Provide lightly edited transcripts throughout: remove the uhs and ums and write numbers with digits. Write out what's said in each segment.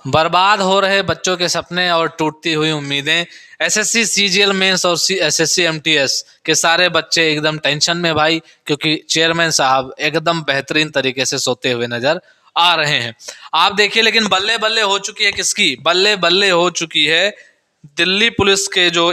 बर्बाद हो रहे बच्चों के सपने और टूटती हुई उम्मीदें। एसएससी सीजीएल मेंस और एसएससी एमटीएस के सारे बच्चे एकदम टेंशन में भाई, क्योंकि चेयरमैन साहब एकदम बेहतरीन तरीके से सोते हुए नजर आ रहे हैं। आप देखिए, लेकिन बल्ले बल्ले हो चुकी है किसकी? बल्ले बल्ले हो चुकी है दिल्ली पुलिस के जो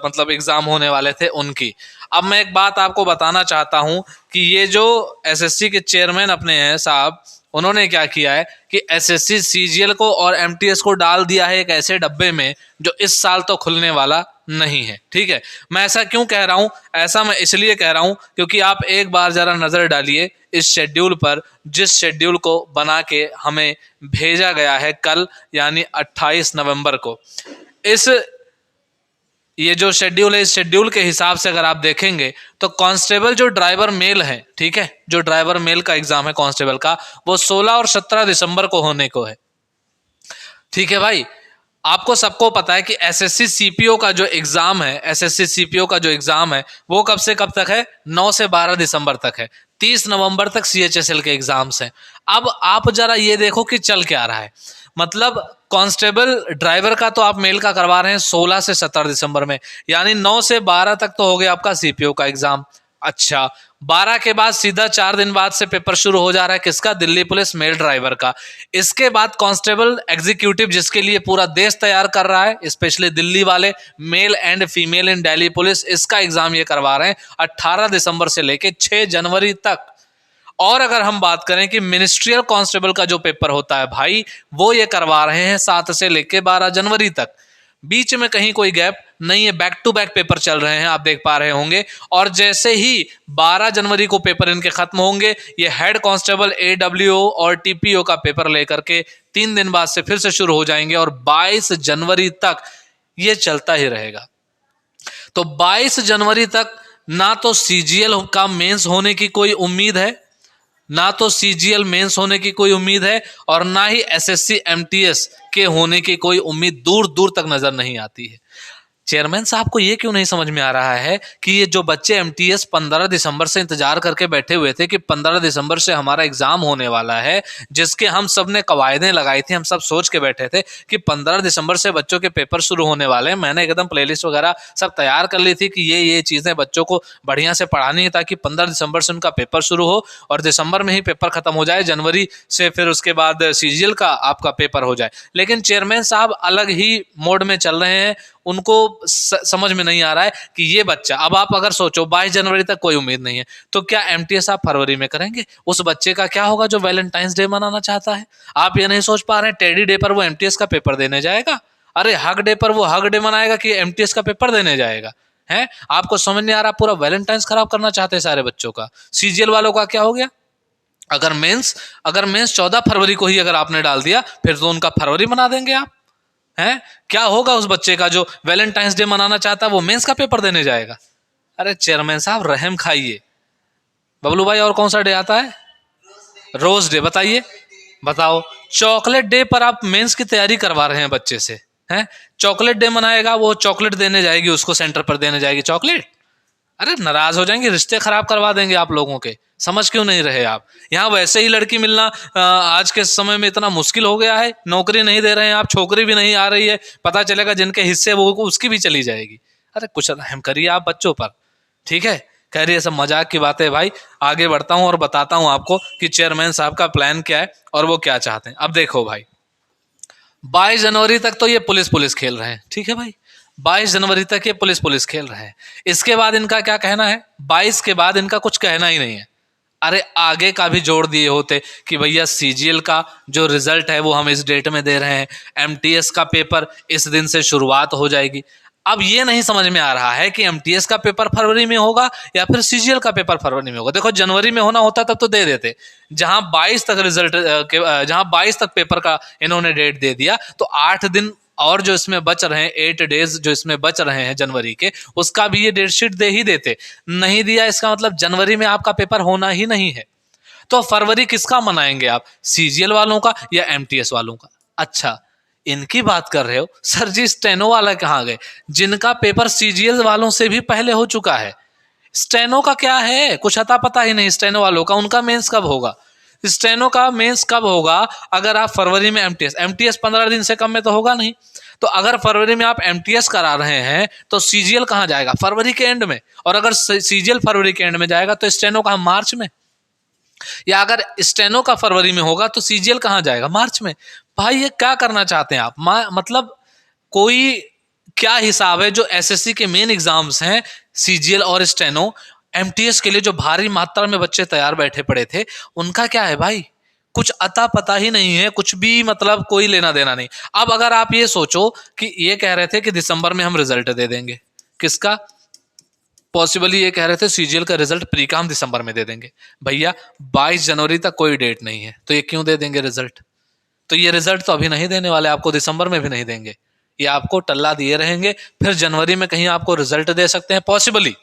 मतलब एग्जाम होने वाले थे उनकी। अब मैं एक बात आपको बताना चाहता हूं कि ये जो एसएससी के चेयरमैन अपने हैं साहब, उन्होंने क्या किया है कि एसएससी सीजीएल को और एमटीएस को डाल दिया है एक ऐसे डब्बे में जो इस साल तो खुलने वाला नहीं है। ठीक है, मैं ऐसा क्यों कह रहा हूं? ऐसा मैं इसलिए कह रहा हूं क्योंकि आप एक बार जरा नजर डालिए इस शेड्यूल पर, जिस शेड्यूल को बना के हमें भेजा गया है कल, यानी 28 नवंबर को। इस ये जो शेड्यूल है, इस शेड्यूल के हिसाब से अगर आप देखेंगे तो कांस्टेबल जो ड्राइवर मेल है, ठीक है, जो ड्राइवर मेल का एग्जाम है कांस्टेबल का, वो 16 और 17 दिसंबर को होने को है। ठीक है भाई, आपको सबको पता है कि एसएससी सीपीओ का जो एग्जाम है, एसएससी सीपीओ का जो एग्जाम है वो कब से कब तक है? 9 से 12 दिसंबर तक है। 30 नवंबर तक सीएचएसएल के एग्जाम्स हैं। अब आप जरा ये देखो कि चल क्या रहा है। मतलब कांस्टेबल ड्राइवर का तो आप मेल का करवा रहे हैं 16 से 17 दिसंबर में, यानी 9 से 12 तक तो हो गया आपका सीपीओ का एग्जाम। अच्छा, 12 के बाद सीधा 4 दिन बाद से पेपर शुरू हो जा रहा है किसका? दिल्ली पुलिस मेल ड्राइवर का। इसके बाद कांस्टेबल एग्जीक्यूटिव, जिसके लिए पूरा देश तैयार कर रहा है, स्पेशली दिल्ली वाले, male and female in Delhi police, इसका एग्जाम ये करवा रहे हैं 18 दिसंबर से लेके 6 जनवरी तक। और अगर हम बात करें कि मिनिस्ट्रियल कांस्टेबल का जो पेपर होता है भाई, वो ये करवा रहे हैं 7 से लेके 12 जनवरी तक। बीच में कहीं कोई गैप नहीं है, बैक टू बैक पेपर चल रहे हैं, आप देख पा रहे होंगे। और जैसे ही 12 जनवरी को पेपर इनके खत्म होंगे, ये हेड कांस्टेबल एडब्ल्यूओ और टीपीओ का पेपर लेकर के 3 दिन बाद से फिर से शुरू हो जाएंगे और 22 जनवरी तक ये चलता ही रहेगा। तो 22 जनवरी तक ना तो सीजीएल का मेंस होने की कोई उम्मीद है, ना तो सीजीएल मेंस होने की कोई उम्मीद है, और ना ही एसएससी एमटीएस के होने की कोई उम्मीद दूर दूर तक नजर नहीं आती है। चेयरमैन साहब को ये क्यों नहीं समझ में आ रहा है कि ये जो बच्चे एमटीएस 15 दिसंबर से इंतजार करके बैठे हुए थे कि 15 दिसंबर से हमारा एग्जाम होने वाला है, जिसके हम सब ने कवायदें लगाई थी, हम सब सोच के बैठे थे कि 15 दिसंबर से बच्चों के पेपर शुरू होने वाले हैं। मैंने एकदम प्लेलिस्ट वगैरह सब तैयार कर ली थी कि ये चीज़ें बच्चों को बढ़िया से पढ़ानी है ताकि 15 दिसंबर से उनका पेपर शुरू हो और दिसंबर में ही पेपर खत्म हो जाए, जनवरी से फिर उसके बाद सीजीएल का आपका पेपर हो जाए। लेकिन चेयरमैन साहब अलग ही मोड में चल रहे हैं। उनको समझ में नहीं आ रहा है कि ये बच्चा, अब आप अगर सोचो 22 जनवरी तक कोई उम्मीद नहीं है, तो क्या एमटीएस आप फरवरी में करेंगे? उस बच्चे का क्या होगा जो वैलेंटाइंस डे मनाना चाहता है? आप ये नहीं सोच पा रहे हैं टेडी डे पर वो एमटीएस का पेपर देने जाएगा? अरे हग डे पर वो हग डे मनाएगा कि एमटीएस का पेपर देने जाएगा? है, आपको समझ नहीं आ रहा? पूरा वैलेंटाइंस खराब करना चाहते हैं सारे बच्चों का। सीजीएल वालों का क्या हो गया? अगर मेंस 14 फरवरी को ही अगर आपने डाल दिया, फिर तो उनका फरवरी मना देंगे आप। हैं, क्या होगा उस बच्चे का जो वैलेंटाइंस डे मनाना चाहता है, वो मेंस का पेपर देने जाएगा? अरे चेयरमैन साहब रहम खाइए। बबलू भाई, और कौन सा डे आता है? Rose day. बताइए, बताओ, चॉकलेट डे पर आप मेंस की तैयारी करवा रहे हैं बच्चे से? हैं, चॉकलेट डे मनाएगा, वो चॉकलेट देने जाएगी, उसको सेंटर पर देने जाएगी चॉकलेट। अरे नाराज हो जाएंगे, रिश्ते खराब करवा देंगे आप लोगों के। समझ क्यों नहीं रहे आप? यहाँ वैसे ही लड़की मिलना आज के समय में इतना मुश्किल हो गया है, नौकरी नहीं दे रहे हैं आप, छोकरी भी नहीं आ रही है, पता चलेगा जिनके हिस्से वो उसकी भी चली जाएगी। अरे कुछ रहम करिए आप बच्चों पर। ठीक है, कह रही है सब मजाक की बात है भाई। आगे बढ़ता हूँ और बताता हूँ आपको कि चेयरमैन साहब का प्लान क्या है और वो क्या चाहते हैं। अब देखो भाई, 22 जनवरी तक तो ये पुलिस पुलिस खेल रहे हैं, ठीक है भाई, 22 जनवरी तक ये पुलिस पुलिस खेल रहे हैं। इसके बाद इनका क्या कहना है? 22 के बाद इनका कुछ कहना ही नहीं है। अरे आगे का भी जोड़ दिए होते कि भैया सीजीएल का जो रिजल्ट है वो हम इस डेट में दे रहे हैं, एमटीएस का पेपर इस दिन से शुरुआत हो जाएगी। अब ये नहीं समझ में आ रहा है कि एमटीएस का पेपर फरवरी में होगा या फिर सीजीएल का पेपर फरवरी में होगा। देखो जनवरी में होना होता तब तो दे देते, जहां 22 तक रिजल्ट जहां 22 तक पेपर का इन्होंने डेट दे दिया, तो 8 दिन और जो इसमें बच रहे हैं, 8 डेज जो इसमें बच रहे हैं जनवरी के, उसका भी ये डेट शीट दे ही देते। नहीं दिया, इसका मतलब जनवरी में आपका पेपर होना ही नहीं है। तो फरवरी किसका मनाएंगे आप? सीजीएल वालों का या एमटीएस वालों का? अच्छा, इनकी बात कर रहे हो? सर जी स्टेनो वाला कहाँ गए, जिनका पेपर सीजीएल वालों से भी पहले हो चुका है? स्टेनो का क्या है, कुछ अता पता ही नहीं स्टेनो वालों का, उनका मेंस कब होगा? स्टेनो का मेंस कब होगा? अगर आप फरवरी में एमटीएस 15 दिन से कम में तो होगा नहीं। तो अगर फरवरी में आप एमटीएस करा रहे हैं तो सीजीएल कहाँ जाएगा? फरवरी के एंड में। और अगर सीजीएल फरवरी के एंड में जाएगा तो स्टेनो कहाँ? मार्च में। या अगर स्टेनो का फरवरी में होगा तो सीजीएल कहाँ जाएगा? मार्च में। भाई ये क्या करना चाहते हैं आप? मतलब कोई क्या हिसाब है? जो एसएससी के मेन एग्जाम्स हैं सीजीएल और स्टेनो, एमटीएस के लिए जो भारी मात्रा में बच्चे तैयार बैठे पड़े थे, उनका क्या है भाई? कुछ अता पता ही नहीं है, कुछ भी मतलब कोई लेना देना नहीं। अब अगर आप ये सोचो कि ये कह रहे थे कि दिसंबर में हम रिजल्ट दे देंगे, किसका? पॉसिबली ये कह रहे थे सीजीएल का रिजल्ट प्री का हम दिसंबर में दे देंगे। भैया 22 जनवरी तक कोई डेट नहीं है, तो ये क्यों दे देंगे रिजल्ट? तो ये रिजल्ट तो अभी नहीं देने वाले, आपको दिसंबर में भी नहीं देंगे, ये आपको टल्ला दिए रहेंगे। फिर जनवरी में कहीं आपको रिजल्ट दे सकते हैं पॉसिबली।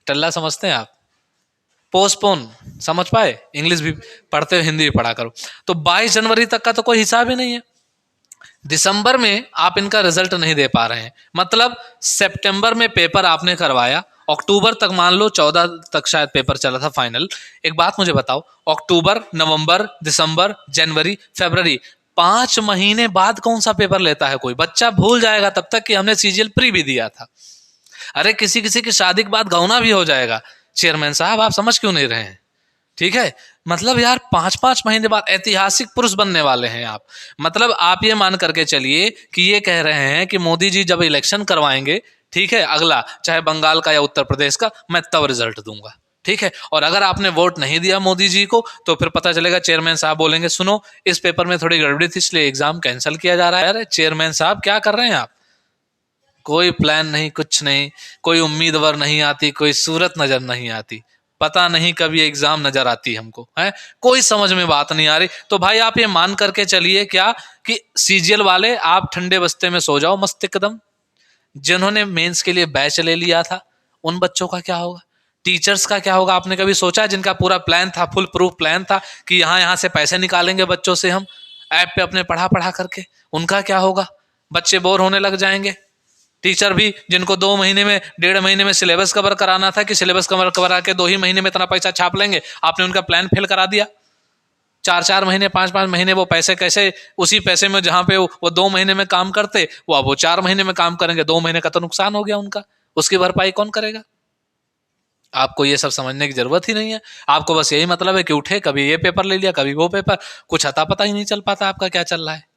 टल्ला समझते हैं आप? पोस्टपोन, समझ पाए? इंग्लिश भी पढ़ते हो, हिंदी भी पढ़ा करो। तो 22 जनवरी तक का तो कोई हिसाब ही नहीं है। दिसंबर में आप इनका रिजल्ट नहीं दे पा रहे हैं, मतलब सितंबर में पेपर आपने करवाया, अक्टूबर तक मान लो 14 तक शायद पेपर चला था फाइनल। एक बात मुझे बताओ, अक्टूबर, नवंबर, दिसंबर, जनवरी, फरवरी, 5 महीने बाद कौन सा पेपर लेता है कोई? बच्चा भूल जाएगा तब तक कि हमने सीजीएल प्री भी दिया था। अरे किसी किसी की शादी के बाद गौना भी हो जाएगा। चेयरमैन साहब आप समझ क्यों नहीं रहे हैं? ठीक है, मतलब यार 5-5 महीने बाद ऐतिहासिक पुरुष बनने वाले हैं आप। मतलब आप ये मान करके चलिए कि ये कह रहे हैं कि मोदी जी जब इलेक्शन करवाएंगे, ठीक है, अगला चाहे बंगाल का या उत्तर प्रदेश का, मैं तब रिजल्ट दूंगा। ठीक है, और अगर आपने वोट नहीं दिया मोदी जी को तो फिर पता चलेगा चेयरमैन साहब बोलेंगे सुनो इस पेपर में थोड़ी गड़बड़ी थी इसलिए एग्जाम कैंसिल किया जा रहा है। अरे चेयरमैन साहब क्या कर रहे हैं आप? कोई प्लान नहीं, कुछ नहीं, कोई उम्मीदवार नहीं आती, कोई सूरत नजर नहीं आती, पता नहीं कभी एग्जाम नजर आती हमको है, कोई समझ में बात नहीं आ रही। तो भाई आप ये मान करके चलिए क्या कि सीजीएल वाले आप ठंडे बस्ते में सो जाओ मस्त एकदम। जिन्होंने मेंस के लिए बैच ले लिया था उन बच्चों का क्या होगा? टीचर्स का क्या होगा? आपने कभी सोचा? जिनका पूरा प्लान था, फुल प्रूफ प्लान था कि यहाँ यहाँ से पैसे निकालेंगे बच्चों से हम ऐप पे अपने पढ़ा पढ़ा करके, उनका क्या होगा? बच्चे बोर होने लग जाएंगे। टीचर भी जिनको 2 महीने में, 1.5 महीने में सिलेबस कवर कराना था कि सिलेबस कवर करा के 2 ही महीने में इतना पैसा छाप लेंगे, आपने उनका प्लान फेल करा दिया। 4-4 महीने, 5-5 महीने वो पैसे कैसे, उसी पैसे में जहां पे वो 2 महीने में काम करते वो अब वो 4 महीने में काम करेंगे। 2 महीने का तो नुकसान हो गया उनका, उसकी भरपाई कौन करेगा? आपको ये सब समझने की जरूरत ही नहीं है। आपको बस यही मतलब है कि उठे, कभी ये पेपर ले लिया, कभी वो पेपर, कुछ अता पता ही नहीं चल पाता आपका क्या चल रहा है।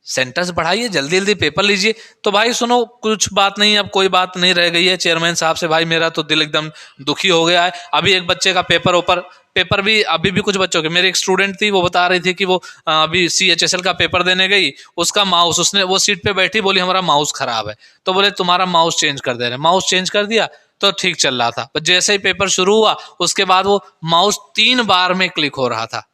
सेंटर्स बढ़ाइए, जल्दी जल्दी पेपर लीजिए। तो भाई सुनो, कुछ बात नहीं, अब कोई बात नहीं रह गई है चेयरमैन साहब से। भाई मेरा तो दिल एकदम दुखी हो गया है। अभी एक बच्चे का पेपर भी अभी भी कुछ बच्चों के, मेरी एक स्टूडेंट थी वो बता रही थी कि वो अभी सीएचएसएल का पेपर देने गई, उसका माउस, उसने वो सीट पे बैठी, बोली हमारा माउस खराब है, तो बोले तुम्हारा माउस चेंज कर दे रहे। माउस चेंज कर दिया तो ठीक चल रहा था, पर जैसे ही पेपर शुरू हुआ उसके बाद वो माउस 3 बार में क्लिक हो रहा था,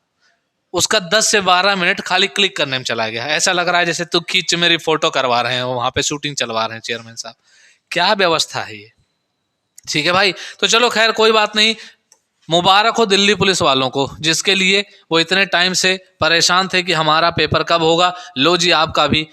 उसका 10 से 12 मिनट खाली क्लिक करने में चला गया। ऐसा लग रहा है जैसे तू खींच मेरी फोटो करवा रहे हैं, वहां पे शूटिंग चलवा रहे हैं चेयरमैन साहब। क्या व्यवस्था है ये? ठीक है भाई, तो चलो खैर कोई बात नहीं। मुबारक हो दिल्ली पुलिस वालों को, जिसके लिए वो इतने टाइम से परेशान थे कि हमारा पेपर कब होगा। लो जी, आपका भी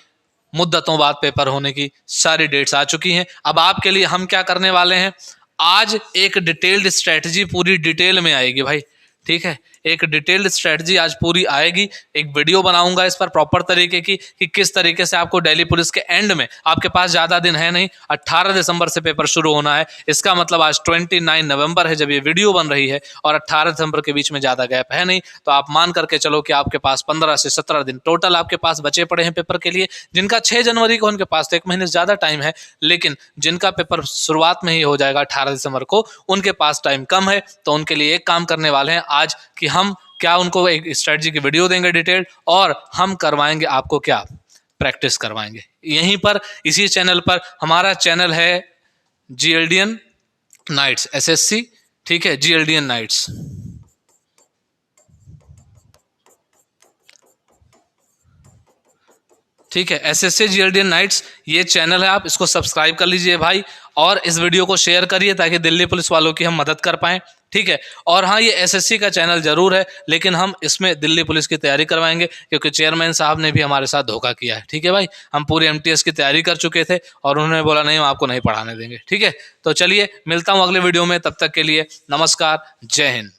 मुद्दतों बाद पेपर होने की सारी डेट्स आ चुकी हैं। अब आपके लिए हम क्या करने वाले हैं, आज एक डिटेल्ड स्ट्रेटजी पूरी डिटेल में आएगी भाई। ठीक है, एक डिटेल्ड स्ट्रेटजी आज पूरी आएगी। एक वीडियो बनाऊंगा इस पर प्रॉपर तरीके की कि किस तरीके से आपको दिल्ली पुलिस के एंड में, आपके पास ज्यादा दिन है नहीं, 18 दिसंबर से पेपर शुरू होना है। इसका मतलब आज 29 नवंबर है जब ये वीडियो बन रही है, और 18 दिसंबर के बीच में ज्यादा गैप है नहीं। तो आप मान करके चलो कि आपके पास 15 से 17 दिन टोटल आपके पास बचे पड़े हैं पेपर के लिए। जिनका 6 जनवरी को, उनके पास तो 1 महीने से ज्यादा टाइम है, लेकिन जिनका पेपर शुरुआत में ही हो जाएगा 18 दिसंबर को, उनके पास टाइम कम है। तो उनके लिए एक काम करने वाले हैं आज कि हम क्या उनको एक स्ट्रेटजी की वीडियो देंगे डिटेल, और हम करवाएंगे आपको क्या, प्रैक्टिस करवाएंगे यहीं पर, इसी चैनल पर। हमारा चैनल है जीएलडीएन नाइट्स एसएससी, ठीक है, जीएलडीएन नाइट्स। ठीक है, एसएससी जीएलडीएन नाइट्स ये चैनल है, आप इसको सब्सक्राइब कर लीजिए भाई, और इस वीडियो को शेयर करिए ताकि दिल्ली पुलिस वालों की हम मदद कर पाएं। ठीक है, और हाँ, ये एसएससी का चैनल जरूर है, लेकिन हम इसमें दिल्ली पुलिस की तैयारी करवाएंगे, क्योंकि चेयरमैन साहब ने भी हमारे साथ धोखा किया है। ठीक है भाई, हम पूरी एमटीएस की तैयारी कर चुके थे और उन्होंने बोला नहीं हम आपको नहीं पढ़ाने देंगे। ठीक है, तो चलिए मिलता हूँ अगले वीडियो में, तब तक के लिए नमस्कार, जय हिंद।